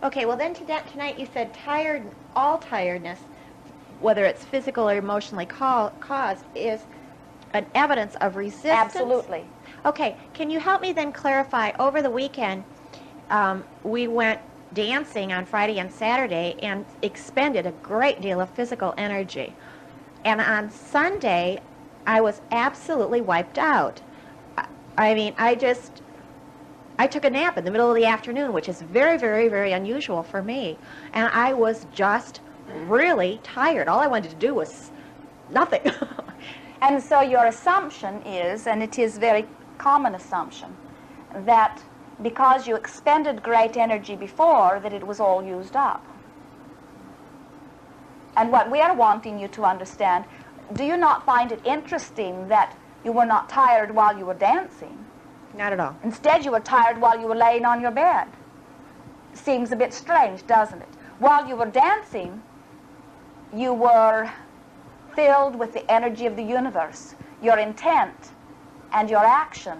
Okay, well then tonight you said all tiredness, whether it's physical or emotionally caused, is an evidence of resistance. Absolutely. Okay, can you help me then clarify? Over the weekend, we went dancing on Friday and Saturday and expended a great deal of physical energy. And on Sunday, I was absolutely wiped out. I mean, I took a nap in the middle of the afternoon, which is very, very, very unusual for me. And I was just really tired. All I wanted to do was nothing. And so your assumption is, and it is a very common assumption, that because you expended great energy before, that it was all used up. And what we are wanting you to understand, do you not find it interesting that you were not tired while you were dancing? Not at all. Instead, you were tired while you were laying on your bed. Seems a bit strange, doesn't it? While you were dancing, you were filled with the energy of the universe. Your intent and your action,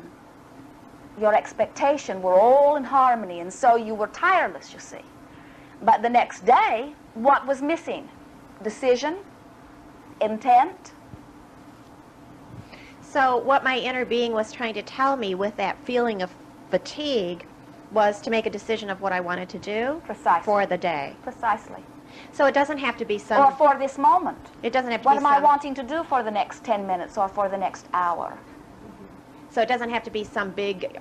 your expectation were all in harmony, and so you were tireless, you see. But the next day, what was missing? Decision, intent. So what my inner being was trying to tell me with that feeling of fatigue was to make a decision of what I wanted to do. Precisely. For the day. Precisely. So it doesn't have to be some... Or for this moment. It doesn't have to what be am I wanting to do for the next 10 minutes or for the next hour? So it doesn't have to be some big,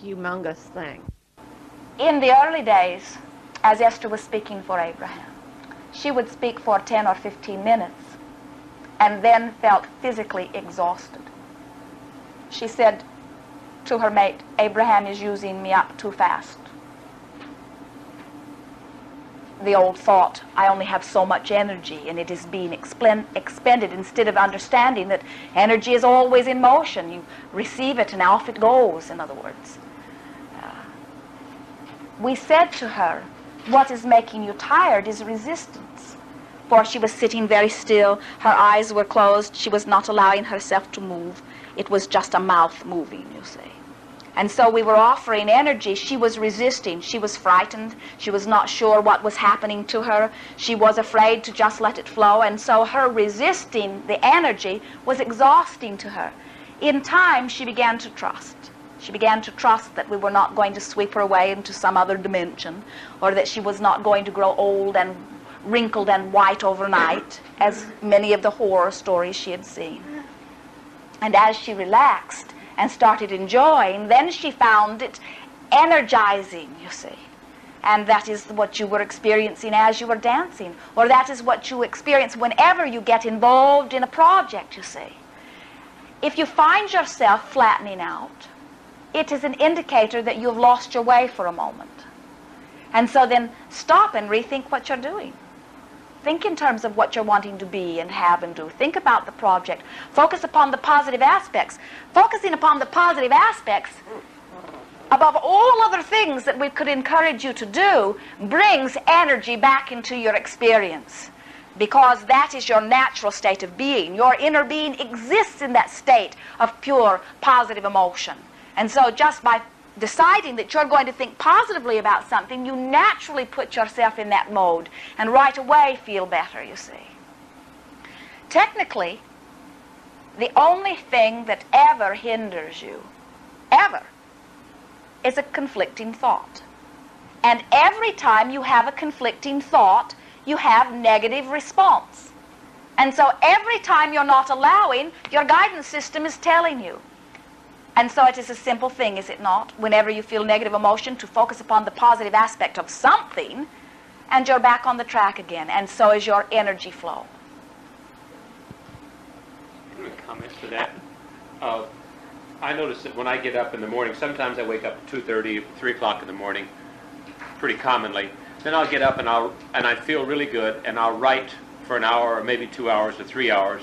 humongous thing. In the early days, as Esther was speaking for Abraham, she would speak for 10 or 15 minutes and then felt physically exhausted. She said to her mate, "Abraham is using me up too fast." The old thought, I only have so much energy and it is being expended, instead of understanding that energy is always in motion. You receive it and off it goes, in other words. We said to her, what is making you tired is resistance. For she was sitting very still, her eyes were closed, she was not allowing herself to move. It was just a mouth moving, you see. And so we were offering energy. She was resisting. She was frightened. She was not sure what was happening to her. She was afraid to just let it flow. And so her resisting the energy was exhausting to her. In time, she began to trust. She began to trust that we were not going to sweep her away into some other dimension, or that she was not going to grow old and wrinkled and white overnight, as many of the horror stories she had seen. And as she relaxed and started enjoying, then she found it energizing, you see. And that is what you were experiencing as you were dancing, or that is what you experience whenever you get involved in a project, you see. If you find yourself flattening out, it is an indicator that you've lost your way for a moment. And so then stop and rethink what you're doing. Think in terms of what you're wanting to be and have and do. Think about the project. Focus upon the positive aspects. Focusing upon the positive aspects, above all other things that we could encourage you to do, brings energy back into your experience. Because that is your natural state of being. Your inner being exists in that state of pure positive emotion. And so just by deciding that you're going to think positively about something, you naturally put yourself in that mode and right away feel better, you see. Technically, the only thing that ever hinders you, ever, is a conflicting thought. And every time you have a conflicting thought, you have negative response. And so every time you're not allowing, your guidance system is telling you. And so it is a simple thing, is it not, whenever you feel negative emotion, to focus upon the positive aspect of something, and you're back on the track again, and so is your energy flow. Any comments to that? I notice that when I get up in the morning, sometimes I wake up at 2:30, 3 o'clock in the morning, pretty commonly. Then I'll get up and I feel really good, and I'll write for an hour or maybe 2 hours or 3 hours,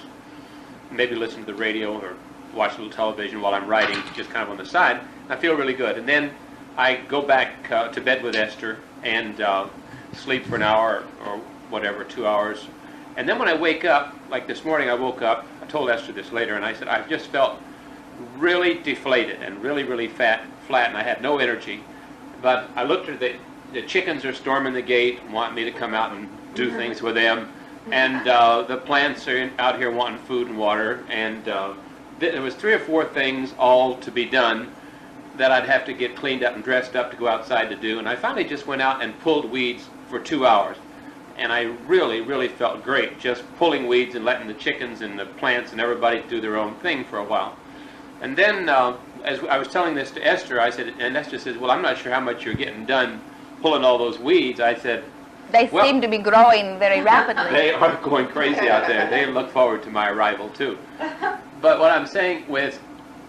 maybe listen to the radio or watch a little television while I'm writing, just kind of on the side. I feel really good. And then I go back to bed with Esther and sleep for an hour or whatever, 2 hours. And then when I wake up, like this morning I woke up, I told Esther this later, and I said, I just felt really deflated and really, really flat, and I had no energy. But I looked at the chickens are storming the gate and want me to come out and do things with them. And the plants are out here wanting food and water. And there was 3 or 4 things all to be done that I'd have to get cleaned up and dressed up to go outside to do. And I finally just went out and pulled weeds for 2 hours. And I really, really felt great just pulling weeds and letting the chickens and the plants and everybody do their own thing for a while. And then, as I was telling this to Esther, I said, and Esther says, well, I'm not sure how much you're getting done pulling all those weeds. I said, They well, seem to be growing very rapidly. They are going crazy out there. They look forward to my arrival, too. But what I'm saying with,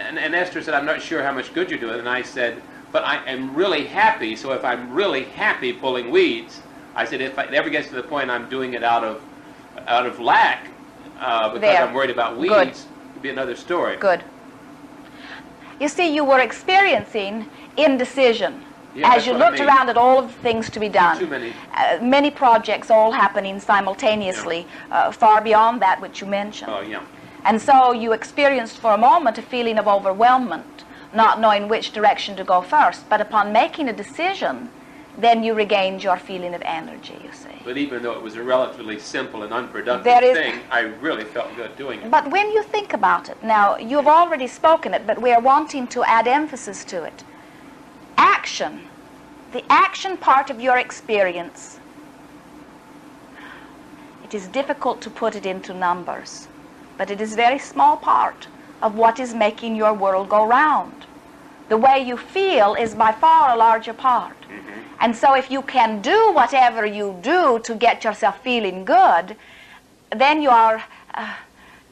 and Esther said, I'm not sure how much good you're doing. And I said, but I am really happy. So if I'm really happy pulling weeds, I said, if it ever gets to the point I'm doing it out of lack, because I'm worried about weeds, Good. it'd be another story. Good. You see, you were experiencing indecision. Yeah, as you looked around at all of the things to be done. Too many. Many projects all happening simultaneously, far beyond that which you mentioned. Oh, yeah. And so you experienced for a moment a feeling of overwhelmment, not knowing which direction to go first. But upon making a decision, then you regained your feeling of energy, you see. But even though it was a relatively simple and unproductive thing, I really felt good doing it. But when you think about it, now, you've already spoken it, but we are wanting to add emphasis to it. Action, the action part of your experience, it is difficult to put it into numbers, but it is a very small part of what is making your world go round. The way you feel is by far a larger part. Mm-hmm. And so if you can do whatever you do to get yourself feeling good, then you are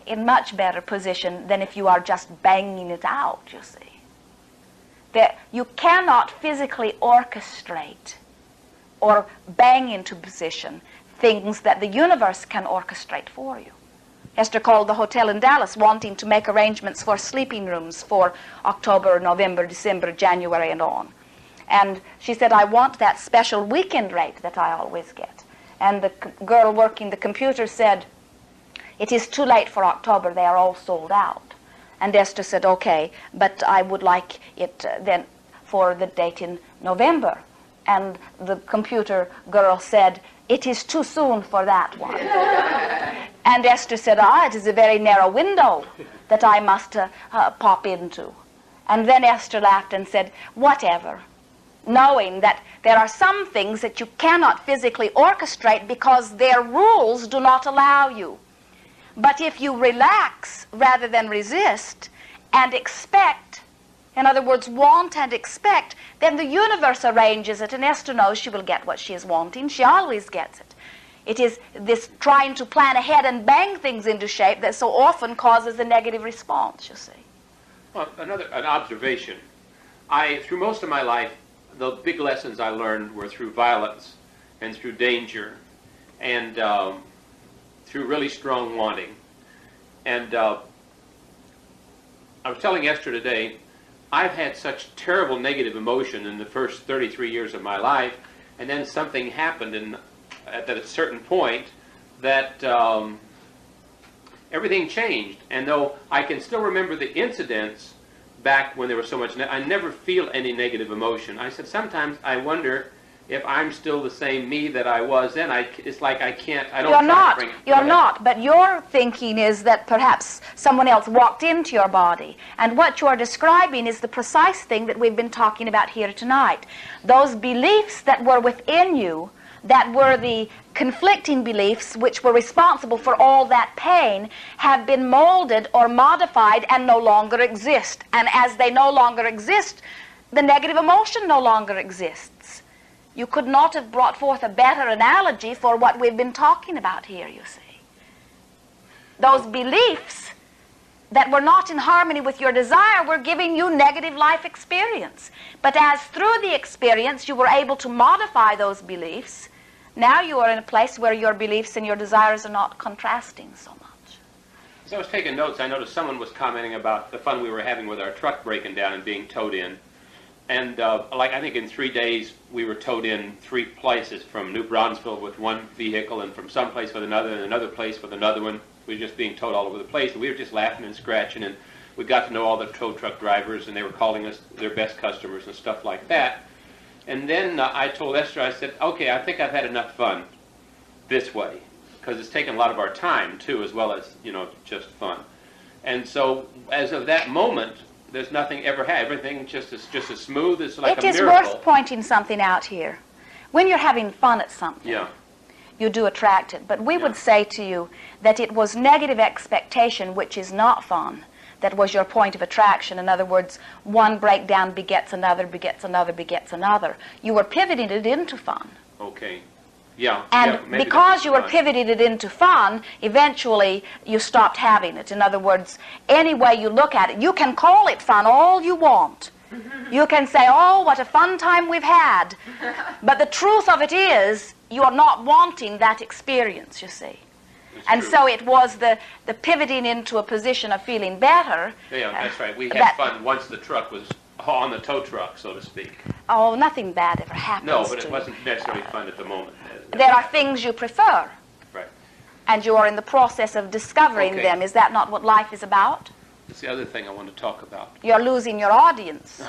in much better position than if you are just banging it out, you see. That you cannot physically orchestrate or bang into position things that the universe can orchestrate for you. Esther called the hotel in Dallas wanting to make arrangements for sleeping rooms for October, November, December, January, and on. And she said, I want that special weekend rate that I always get. And the girl working the computer said, it is too late for October, they are all sold out. And Esther said, okay, but I would like it then for the date in November. And the computer girl said, it is too soon for that one. And Esther said, it is a very narrow window that I must pop into. And then Esther laughed and said, whatever, knowing that there are some things that you cannot physically orchestrate because their rules do not allow you. But if you relax rather than resist and expect, in other words, want and expect, then the universe arranges it, and Esther knows she will get what she is wanting. She always gets it. It is this trying to plan ahead and bang things into shape that so often causes a negative response, you see. Well, an observation. Through most of my life, the big lessons I learned were through violence and through danger and through really strong wanting. And I was telling Esther today, I've had such terrible negative emotion in the first 33 years of my life, and then something happened at a certain point that everything changed. And though I can still remember the incidents back when there was so much, I never feel any negative emotion. I said, sometimes I wonder if I'm still the same me that I was then. It's like I don't. You're not, but your thinking is that perhaps someone else walked into your body. And what you're describing is the precise thing that we've been talking about here tonight. Those beliefs that were within you, that were the conflicting beliefs which were responsible for all that pain, have been molded or modified and no longer exist. And as they no longer exist, the negative emotion no longer exists. You could not have brought forth a better analogy for what we've been talking about here, you see. Those beliefs that were not in harmony with your desire were giving you negative life experience. But as through the experience you were able to modify those beliefs, now you are in a place where your beliefs and your desires are not contrasting so much. As I was taking notes, I noticed someone was commenting about the fun we were having with our truck breaking down and being towed in. And I think in 3 days we were towed in 3 places, from New Braunfels with one vehicle and from some place with another and another place with another one. We were just being towed all over the place, and we were just laughing and scratching, and we got to know all the tow truck drivers, and they were calling us their best customers and stuff like that. And then I told Esther, I said, okay, I think I've had enough fun this way, because it's taken a lot of our time, too, as well as, just fun. And so, as of that moment, there's nothing ever had. Everything just as smooth as like a miracle. It is worth pointing something out here. When you're having fun at something, Yeah. you do attract it. But we would say to you that it was negative expectation, which is not fun, that was your point of attraction. In other words, one breakdown begets another, begets another, begets another. You were pivoting it into fun. Okay. Yeah. And maybe because you were fun. pivoting it into fun, eventually you stopped having it. In other words, any way you look at it, you can call it fun all you want. You can say, oh, what a fun time we've had. But the truth of it is, you are not wanting that experience, you see. And true. so it was the pivoting into a position of feeling better. Yeah, that's right. We had fun once the truck was on the tow truck, so to speak. Oh, nothing bad ever happens. No, but to it wasn't necessarily fun at the moment. There are things you prefer. Right. And you are in the process of discovering Okay. them. Is that not what life is about? That's the other thing I want to talk about. You're losing your audience.